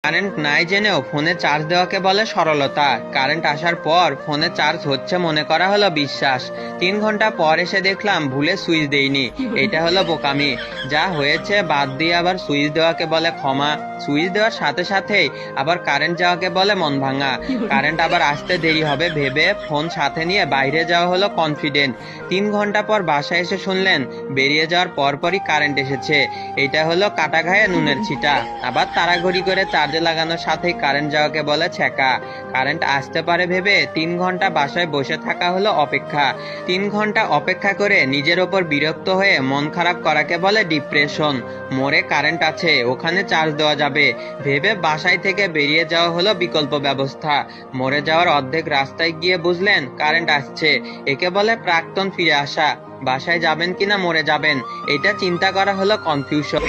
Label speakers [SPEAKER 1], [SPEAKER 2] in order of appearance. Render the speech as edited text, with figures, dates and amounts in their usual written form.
[SPEAKER 1] Current নাই জেনেও ফোনে চার্জ দেওয়াকে বলে সরলতা। কারেন্ট আসার পর ফোনে চার্জ হচ্ছে মনে করা হলো বিশ্বাস। 3 ঘন্টা পর এসে দেখলাম ভুলে সুইচ দেইনি, এটা হলো বোকামি। যা হয়েছে বাদ দিয়ে আবার সুইচ দেওয়াকে বলে ক্ষমা। সুইচ দেওয়ার সাথে সাথেই আবার কারেন্ট যাওয়াকে বলে মন ভাঙা। কারেন্ট আবার আসতে দেরি হবে ভেবে ফোন সাথে নিয়ে বাইরে যাওয়া হলো কনফিডেন্ট। 3 ঘন্টা পর বাসায় এসে শুনলেন বেরিয়ে যাওয়ার পরপরই কারেন্ট এসেছে। এটা হলো কাটা ঘায়ে নুনের ছিটা। আবার তাড়াঘড়ি করে চার্জে লাগানোর সাথেই কারেন্ট যাওয়াকে বলে ছ্যাঁকা। কারেন্ট আসতে পারে ভেবে 3 ঘন্টা বাসায় বসে থাকা হলো অপেক্ষা। 3 ঘন্টা অপেক্ষা করে নিজের ওপর বিরক্ত হয়ে মন খারাপ করাকে বলে ডিপ্রেশন। মোড়ে কারেন্ট আছে, ওখানে চার্জ দেওয়া যাবে ভেবে বাসায় থেকে বেরিয়ে যাওয়া হলো বিকল্প ব্যবস্থা। মরে যাওয়ার অর্ধেক রাস্তায় গিয়ে বুঝলেন কারেন্ট আসছে, একে বলে প্রাক্তন ফিরে আসা। বাসায় যাবেন কিনা মরে যাবেন, এটা চিন্তা করা হলো কনফিউশন।